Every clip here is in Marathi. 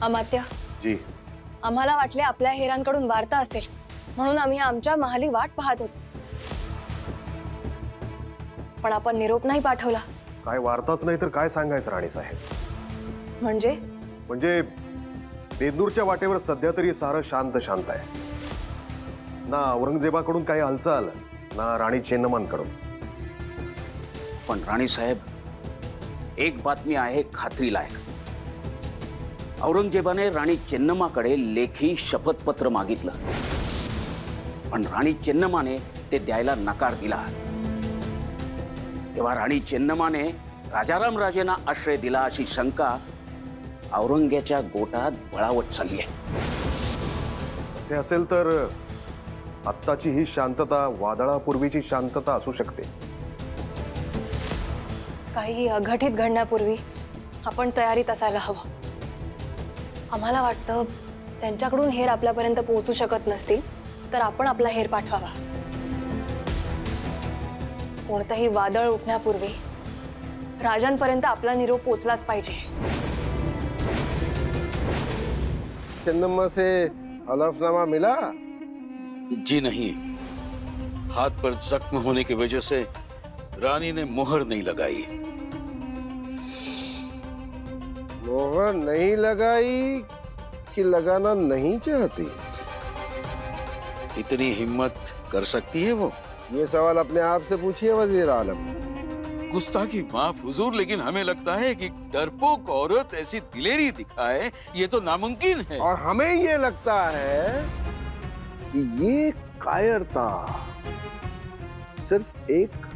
अमात्य जी आम्हाला वाटले आपल्या हेरांकडून वार्ता असेल म्हणून आम्ही आमच्या महाली वाट पाहत होतो, पण आपण निरोप नाही पाठवला. काय वार्ताच नाही तर काय सांगायचं राणी साहेब. म्हणजे बेदनूरच्या वाटेवर सध्या तरी सारं शांत शांत आहे. ना औरंगजेबाकडून काही हालचाल ना राणी चेन्नमांकडून. पण राणी साहेब, एक बातमी आहे खात्रीलायक. औरंगजेबाने राणी चेन्नमाकडे लेखी शपथपत्र मागितलं, पण राणी चेन्नमाने ते द्यायला नकार दिला. तेव्हा राणी चेन्नमाने राजाराम राजेंना आश्रय दिला अशी शंका औरंग्याच्या गोटात बळावत चालली आहे. असे असेल तर आत्ताची ही शांतता वादळापूर्वीची शांतता असू शकते. काही अघटित घडण्यापूर्वी आपण तयारीत असायला हवं. आम्हाला वाटतं त्यांच्याकडून हेर आपल्यापर्यंत पोहोचू शकत नसतील तर आपण आपला हेर पाठवावा. कोणतंही वादळ उठण्यापूर्वी राजांपर्यंत आपला निरोप पोचलाच पाहिजे. चन्नम्मा से हलफनामा मिला? जी नहीं, हाथ पर जख्म होने की वजह से रानी ने मोहर नहीं लगाई। मोहर नहीं लगाई कि लगाना नहीं चाहती? इतनी हिम्मत कर सकती है वो? ये सवाल अपने आप से पूछिए वजीर आलम। गुस्ताखी माफ हुजूर, लेकिन हमें लगता है कि डरपोक औरत ऐसी दिलेरी दिखाए ये तो नामुमकिन है। और हमें ये लगता है कि ये कायरता सिर्फ एक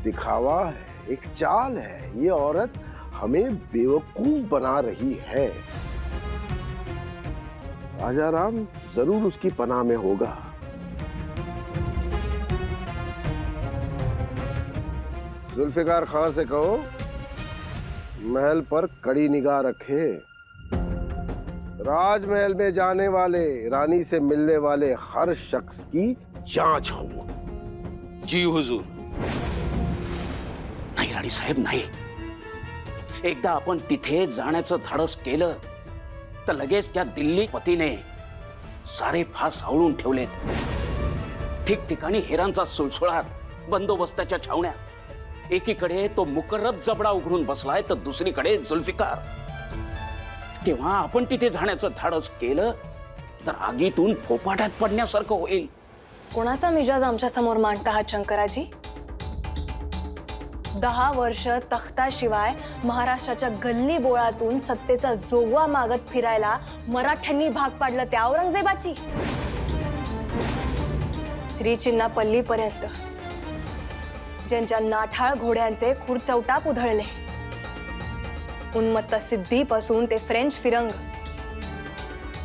दिखावा है, एक चाल है। ये औरत हमें बेवकूफ बना रही है। राजा राम जरूर उसकी पनाह में होगा। जुल्फिकार खान से कहो महल पर कड़ी निगाह रखे। राजमहल में जाने वाले, रानी से मिलने वाले हर शख्स की जांच हो। जी हुजूर। नाही राणी साहेब, नाही. एकदा आपण तिथे जाण्याचं धाडस केलं तर लगेच त्या दिल्ली पतीने सारे फास आवळून ठेवलेत. ठिकठिकाणी हेरांचा सुळसुळाट, बंदोबस्ताच्या छावण्या. एकीकडे तो मुकर्रब जबडा उघडून बसलाय तर दुसरीकडे जुल्फिकार. तेव्हा आपण तिथे जाण्याचं धाडस केलं तर आगीतून फोपाट्यात पडण्यासारखं होईल. कोणाचा मिजाज आमच्या समोर मांडता आहात शंकराजी? 10 वर्ष तख्ताशिवाय महाराष्ट्राच्या गल्ली बोळातून सत्तेचा जोगवा मागत फिरायला मराठ्यांनी भाग पाडलं त्या औरंगजेबाची. त्रिचिन्नापल्लीपर्यंत ज्यांच्या नाठाळ घोड्यांचे खुरचौटाप उधळले, उन्मत्त सिद्धीपासून ते फ्रेंच फिरंग,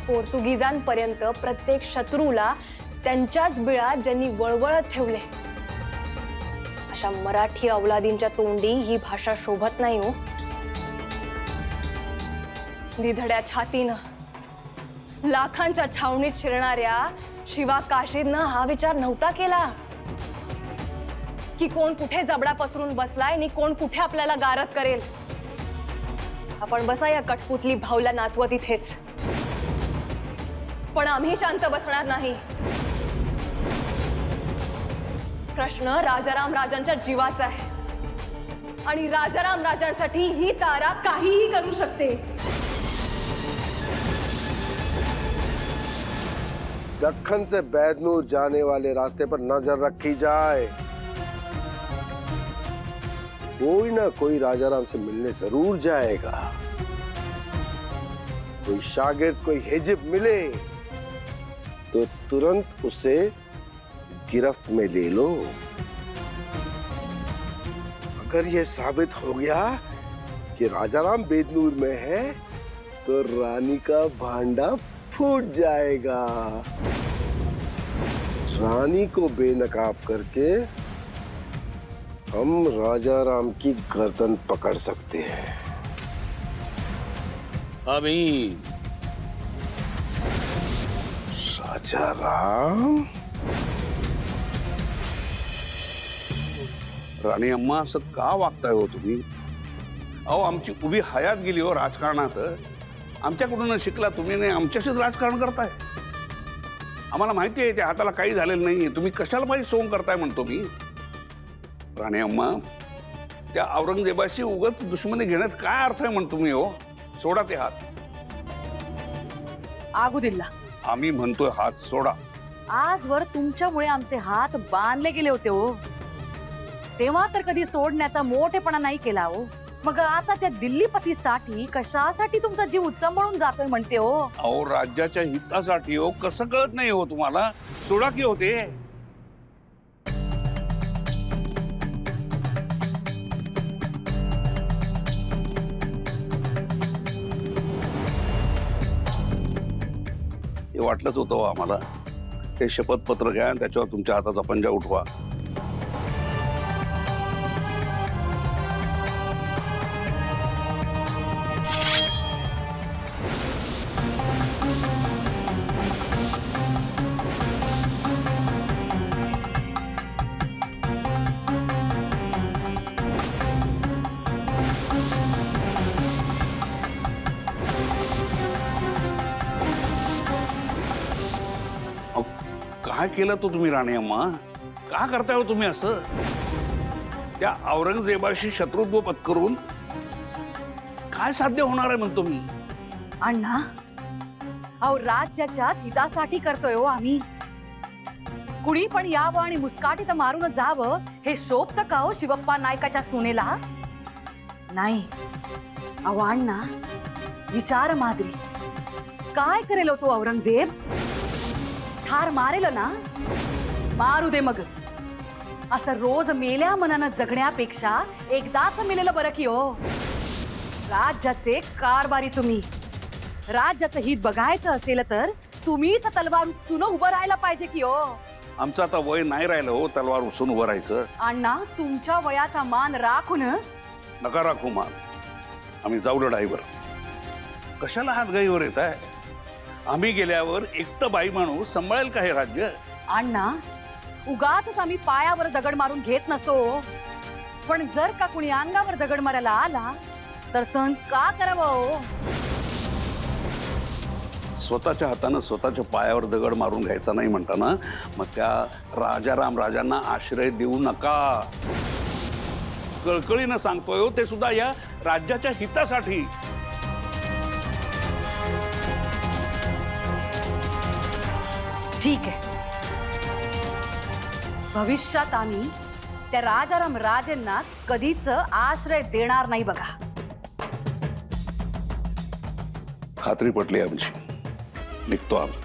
पोर्तुगीजांपर्यंत प्रत्येक शत्रूला त्यांच्याच बिळात ज्यांनी वळवळत ठेवले, अशा मराठी अवलादींच्या तोंडी ही भाषा शोभत नाही हो. निधड्या छातीनं लाखांच्या छावणीत शिरणाऱ्या शिवा काशीदनं हा विचार नव्हता केला की कोण कुठे जबडा पसरून बसलाय आणि कोण कुठे आपल्याला गारद करेल. आपण बसा या कठपुतली भावला नाचवत इथेच, पण आम्ही शांत बसणार नाही. प्रश्न राजाराम राजांच्या जीवाचा आहे आणि राजाराम राजांसाठी ही तारा काहीही करू शकते. दक्खन से बैदनूर जाने वाले रास्ते पर नजर रखी जाए। कोई ना कोई राजाराम से मिलने जरूर जाएगा। कोई शागिर्द, कोई हिजब मिले तो तुरंत उसे गिरफ्त में ले लो। अगर यह साबित हो गया कि राजाराम बेदनूर में है तो रानी का भांडा फूट जाएगा। रानी को बेनकाब करके हम राजाराम की गर्दन पकड़ सकते हैं। आमीन। राजाराम? राणी अम्मा, असं का वागताय हो तुम्ही? अहो, आमची उभी हयात गेली हो राजकारणात. आमच्याकडून शिकला तुम्ही नाही आमच्याशीच राजकारण करताय. आम्हाला माहिती आहे त्या हाताला काही झालेलं नाहीये. तुम्ही कशाला पाहिजे सोंग करताय म्हणतो मी. राणे अम्मा, त्या औरंगजेबाशी उगाच दुश्मनी घेण्यात काय अर्थ आहे म्हणतो मी. हो, सोडा ते हात. आगुदिल्ला, आम्ही म्हणतोय हात सोडा. आजवर तुमच्यामुळे आमचे हात बांधले गेले होते हो. तेव्हा तर कधी सोडण्याचा मोठेपणा नाही केला हो. मग आता त्या दिल्लीपतीसाठी कशासाठी तुमचा जीव उचंबळून जातोय म्हणते हो. अहो, राज्याच्या हितासाठी हो. कसं कळत नाही हो तुम्हाला. सोडा की होते. हे वाटलंच होतं हो आम्हाला. हे शपथपत्र घ्या आणि त्याच्यावर तुमच्या हाताचा पंजा उठवा. काय केलं तो तुम्ही राणे अम्मा? का करताय हो तुम्ही असं? त्या औरंगजेबाशी शत्रुत्व पत्करून काय साध्य होणार आहे म्हणतो मी. अण्णा, अहो राज्याच्याच हितासाठी करतोय हो आम्ही. कुणी पण यावं आणि मुस्काटीत मारून जावं हे शोभतं का हो शिवप्पा नायकाच्या सुनेला? नाही. अहो अण्णा, विचार माद्री. काय करेल हो तो औरंगजेब? ठार मारेल ना? मारू दे मग. असं रोज मेल्या मनानं जगण्यापेक्षा एकदाच मेलेलं बरं की हो. राज्याचे कारभारी तुम्ही. राज्याचं हित बघायचं असेल तर तुम्हीच तलवार उचून उभं राहायला पाहिजे की हो. आमचं आता वय नाही राहिलं हो तलवार उचलून उभं राहायचं. अण्णा, तुमच्या वयाचा मान राखून. नका राखू मान. आम्ही जाऊ लढाईवर. कशाला हातगाईवर येत आहे? आम्ही गेल्यावर एकटं बाई माणूस सांभाळेल का हे राज्य? अण्णा, उगाच आम्ही पायावर दगड मारून घेत नसतो. पण जर का कुणी अंगावर दगड मारायला आला तर सहन का करावं हो? स्वतःच्या हातानं स्वतःच्या पायावर दगड मारून घ्यायचा नाही म्हणताना मग त्या राजाराम राजांना आश्रय देऊ नका. कळकळीनं सांगतोय हो, ते सुद्धा या राज्याच्या हितासाठी. ठीक आहे. भविष्यात आम्ही त्या राजाराम राजेंना कधीच आश्रय देणार नाही बघा. खात्री पटली आमची. निघतो आम्ही.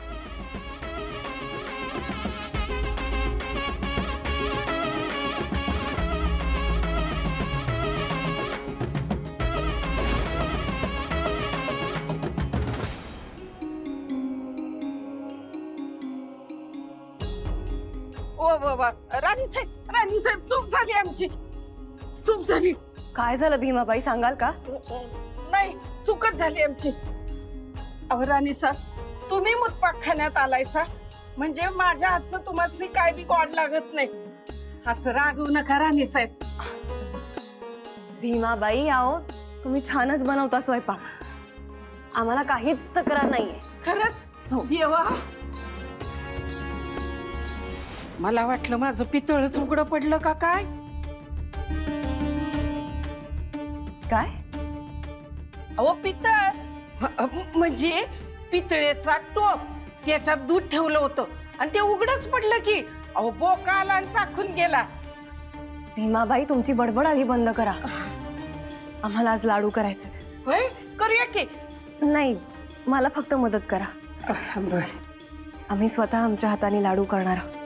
ओ बाबा, राणी साहेब चूक झाली आमची. चूक झाली. काय झालं भीमाबाई, सांगाल का? नाही, चूकच झाली आमची. अहो राणी साहेब, तुम्ही मुतपाक खाण्यात आलायसा म्हणजे माझ्या हातचं तुम्हाला काय बी गोड लागत नाही. असं रागवू नका राणी साहेब. भीमाबाई, आओ तुम्ही छानच बनवता स्वयंपाक. आम्हाला काहीच तक्रार नाहीये. खरंच? हो. देवा, मला वाटलं माझं पितळ उघडं पडलं का काय. काय? अहो पितळ म्हणजे पितळेचा टोप, त्याच्यात दूध ठेवलं होतं आणि ते उघडच पडलं की. अहो बोका आला आणि चाखून गेला. भीमाबाई, तुमची बडबड आधी बंद करा. आम्हाला आज लाडू करायचे. होय, करूया की. नाही, मला फक्त मदत करा. बर. आम्ही स्वतः आमच्या हाताने लाडू करणार आहोत.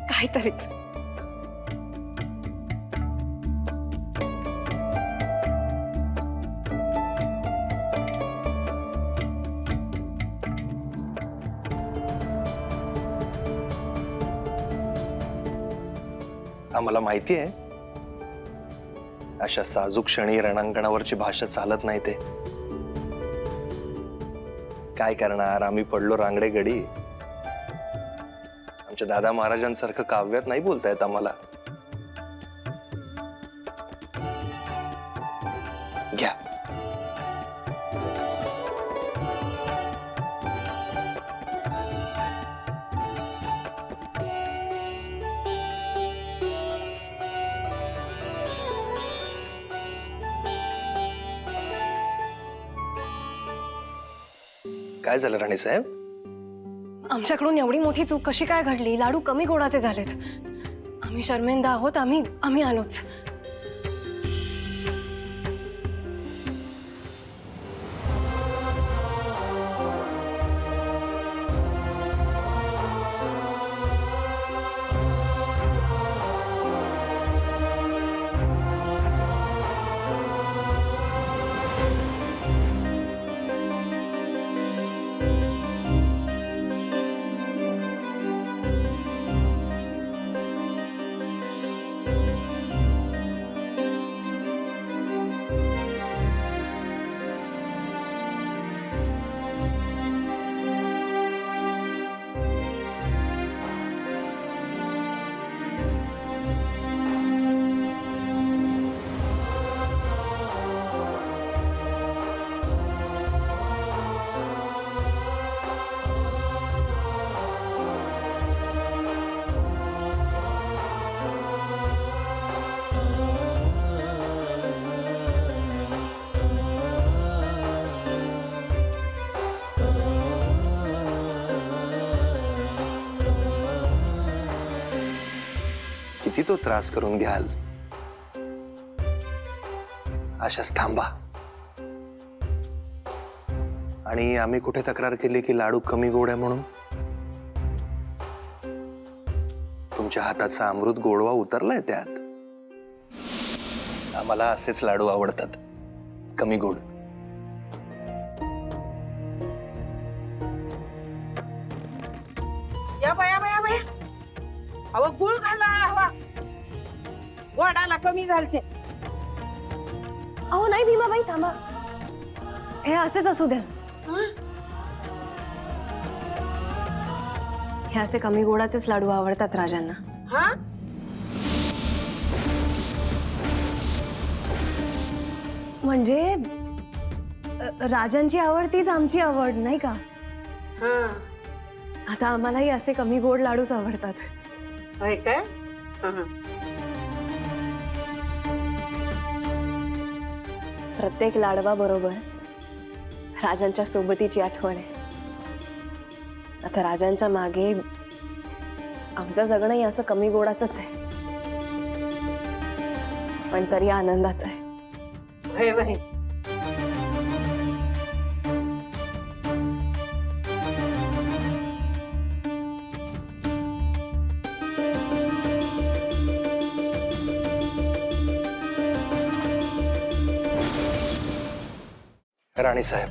काहीतरीच. आम्हाला माहिती आहे अशा साजूक क्षणी रणांगणावरची भाषा चालत नाही ते. काय करणार, आम्ही पडलो रांगडे गडी. आमच्या दादा महाराजांसारखं काव्यात नाही बोलता येत आम्हाला. घ्या. काय झालं राणी साहेब? आमच्याकडून एवढी मोठी चूक कशी काय घडली? लाडू कमी गोडाचे झालेत. आम्ही शर्मिंदा आहोत. आम्ही आलोच. किती तो त्रास करून घ्याल? अशाच थांबा. आणि आम्ही कुठे तक्रार केली की लाडू कमी गोड आहे म्हणून? तुमच्या हाताचा अमृत गोडवा उतरलाय त्यात. आम्हाला असेच लाडू आवडतात, कमी गोड. या बाया बाया बाया, अहो गुळ घाला हवा, गोडाला कमी घालते. अहो नाही भीमाबाई, थांबा. हे असेच असू द्या. हे असे कमी गोडाचेच लाडू आवडतात राजांना. हा म्हणजे राजांची आवड तीच आमची आवड, नाही का? हा आता आम्हालाही असे कमी गोड लाडूच आवडतात. होय काय? प्रत्येक लाडवा बरोबर राजांच्या सोबतीची आठवण आहे. आता राजांच्या मागे आमचं जगणंही असं कमी गोडाचंच आहे, पण तरी आनंदाचं आहे. होय होय. राणी साहेब,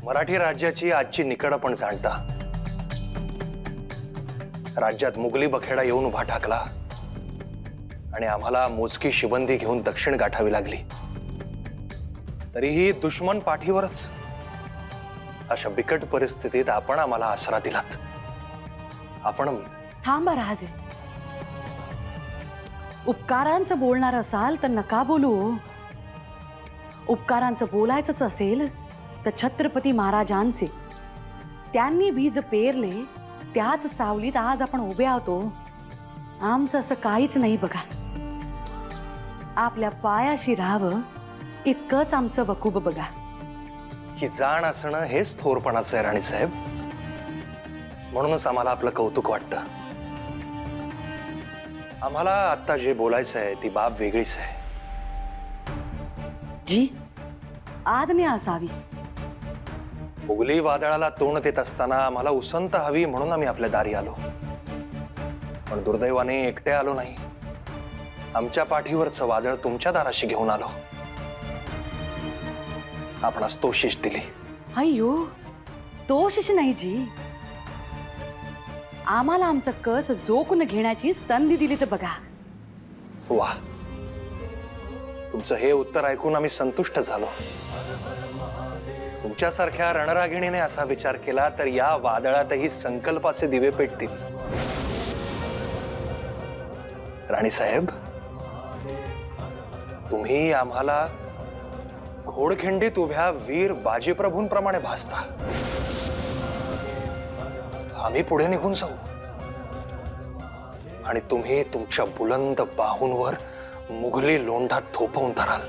मराठी राज्याची आजची निकड आपण जाणता. राज्यात मुघली बखेडा येऊन उभा ठाकला आणि आम्हाला मोजकी शिबंदी घेऊन दक्षिण गाठावी लागली. तरीही दुश्मन पाठीवरच. अशा बिकट परिस्थितीत आपण आम्हाला आसरा दिलात. आपण थांबा राजे. उपकारांचं बोलणार असाल तर नका बोलू. उपकारांचं बोलायचंच असेल तर छत्रपती महाराजांचे. त्यांनी बीज पेरले, त्याच सावलीत आज आपण उभे आहोतो. आमचं असं काहीच नाही बघा. आपल्या पायाशी राहावं इतकंच आमचं वकूब बघा. ही जाण असणं हेच थोरपणाचं आहे राणी साहेब. म्हणूनच आम्हाला आपलं कौतुक वाटतं. आम्हाला आता जे बोलायचं आहे ती बाब वेगळीच आहे. जी आज्ञा असावी. मुघली वादळाला तोंड देत असताना आम्हाला उसंत हवी म्हणून आम्ही आपल्या दारी आलो. पण दुर्दैवाने एकटे आलो नाही. आमच्या पाठीवरचं वादळ तुमच्या दाराशी घेऊन आलो. आपणास तोशिष दिली. अय्यो, तोशिष नाही जी. आम्हाला आमचं कस जोखून घेण्याची संधी दिली तर बघा. वा, तुमचं हे उत्तर ऐकून आम्ही संतुष्ट झालो. तुमच्यासारख्या रणरागिणीने असा विचार केला तर या वादळातही संकल्पाचे दिवे पेटतील. राणी साहेब, तुम्ही आम्हाला घोडखिंडीत उभ्या वीर बाजीप्रभूंप्रमाणे भासता. आम्ही पुढे निघून जाऊ आणि तुम्ही तुमच्या बुलंद बाहूंवर मुघली लोंढा थोपवून धराल.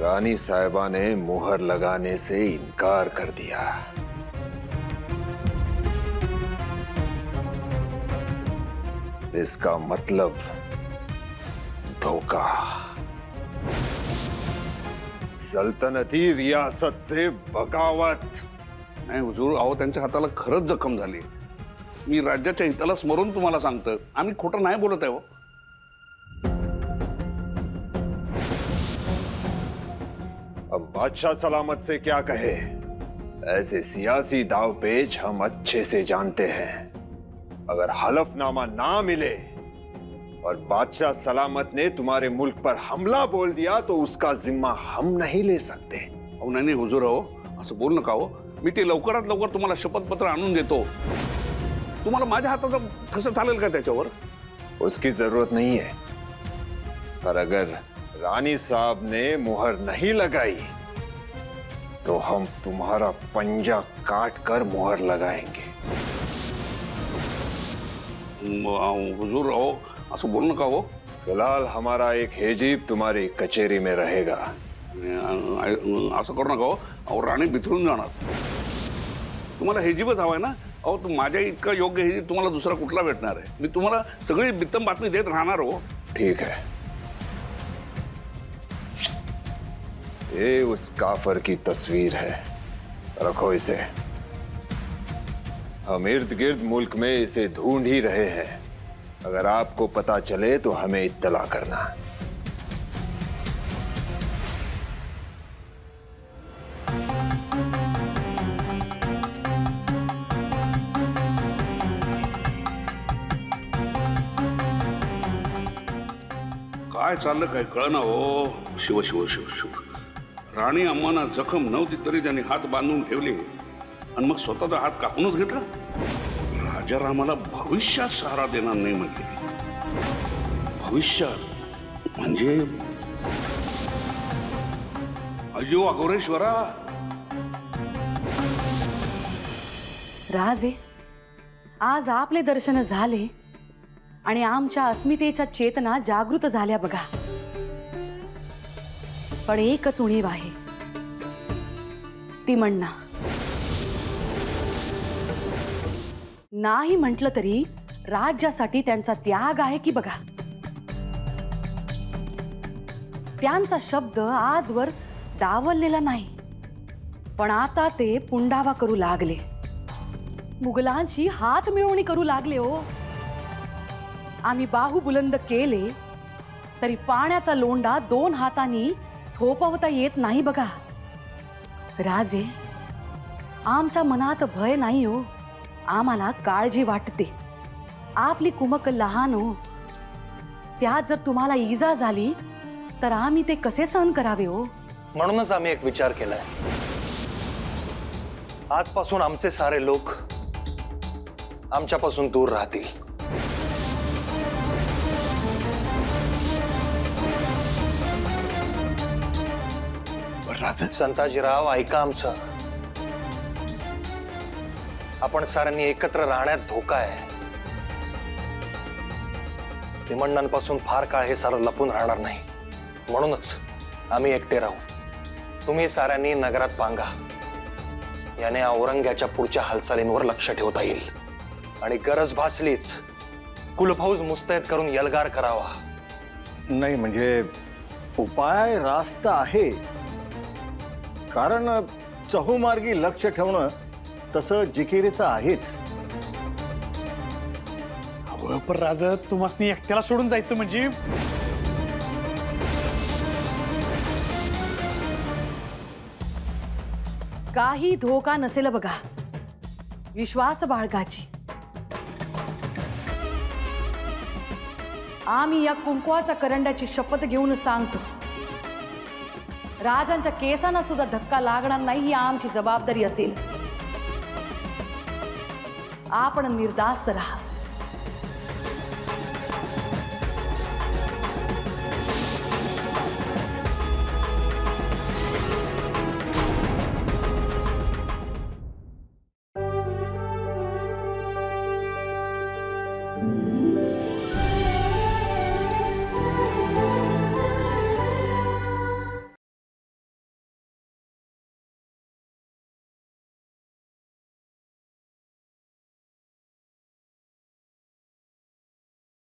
रानी साहिबा ने मुहर लगाने से इनकार कर दिया. इसका मतलब धोखा. सल्तनती रियासत से बगावत. नाही हुजूर, अहो त्यांच्या हाताला खरंच जखम झाली. मी राज्याच्या हिताला स्मरून तुम्हाला सांगतो, आम्ही खोटं नाही बोलत आहे हो. अब बादशाह सलामत से क्या कहे. ऐसे सियासी दावपेच हम अच्छे से जानते हैं. अगर हलफनामा ना मिले और बादशाह सलामत ने तुम्हारे मुल्क पर हमला बोल दिया तो उसका जिम्मा हम नहीं ले सकते. अहो नाही नाही हुजूर, अहो असं बोल नका हो. मी ते लवकरात लवकर तुम्हाला शपथपत्र आणून देतो. तुम्हाला माझ्या हाताचं कसं चालेल का त्याच्यावर? उसकी जरूरत नहीं है. पर अगर रानी साहब ने मुहर नहीं लगाई तो हम तुम्हारा पंजा काट कर मुहर लगाएंगे. हुजूर, अहो असं बोल नका हो. फिलहाल हमारा एक हेजीब तुम्हारी कचेरी में रहेगा. असं करू नका हो. अहो राणी बिथरून जाणार. तुम्हाला हेजीबच हवाय ना? अहो माझ्या इतका योग्य हेजीब तुम्हाला दुसरा कुठला भेटणार आहे? मी तुम्हाला सगळी बित्तम बातमी देत राहणार हो. ठीक है. ये उस काफर की तस्वीर है. रखो इसे. हम इर्द गिर्द मुल्क में इसे ढूंढ ही रहे हैं. अगर आपको पता चले तो हमें इत्तला करना. काय चाललं काय कळना हो. शिव शिव शिव शिव. राणी अम्माना जखम नव्हती तरी त्यांनी हात बांधून ठेवले आणि मग स्वतःचा हात कापूनच घेतला. राजारामाला भविष्यात सहारा देणार नाही म्हटले. भविष्यात म्हणजे अय्यो अघोरेश्वरा. राजे, आज आपले दर्शन झाले आणि आमच्या अस्मितेच्या चेतना जागृत झाल्या बघा. पण एकच उणीव आहे, ती म्हणणं. नाही म्हटलं तरी राज्यासाठी त्यांचा त्याग आहे की बघा. त्यांचा शब्द आजवर डावललेला नाही, पण आता ते पुंडावा करू लागले. मुघलांची हात मिळवणी करू लागले हो. आम्ही बाहू बुलंद केले तरी पाण्याचा लोंढा 2 हातांनी थोपवता येत नाही बघा. राजे, आमच्या मनात भय नाही हो. आम्हाला काळजी वाटते. आपली कुमक लहान हो. त्यात जर तुम्हाला इजा झाली तर आम्ही ते कसे सहन करावे हो. म्हणूनच आम्ही एक विचार केलाय. आजपासून आमचे सारे लोक आमच्यापासून दूर राहतील. संताजीराव, ऐका आमचं. आपण साऱ्यांनी एकत्र राहण्यात धोका आहे. विमंडनापासून फार काळ हे सारं लपून राहणार नाही. म्हणूनच आम्ही एकटे राहू. तुम्ही साऱ्यांनी नगरात पांगा. याने औरंग्याच्या पुढच्या हालचालींवर लक्ष ठेवता येईल आणि गरज भासलीच कुलफौज मुस्तैद करून यलगार करावा. नाही म्हणजे उपाय रास्त आहे. कारण चहूमार्गी लक्ष ठेवणं तसं जिकिरीचं आहेच. अहो पण राज, तुम्हासनी एकट्याला सोडून जायचं म्हणजे? काही धोका नसेल बघा. विश्वास बाळगाची. आम्ही या कुंकवाच्या करंड्याची शपथ घेऊन सांगतो, राजांच्या केसांना सुद्धा धक्का लागणार नाही ही आमची जबाबदारी असेल. आपण निर्धास्त राहा.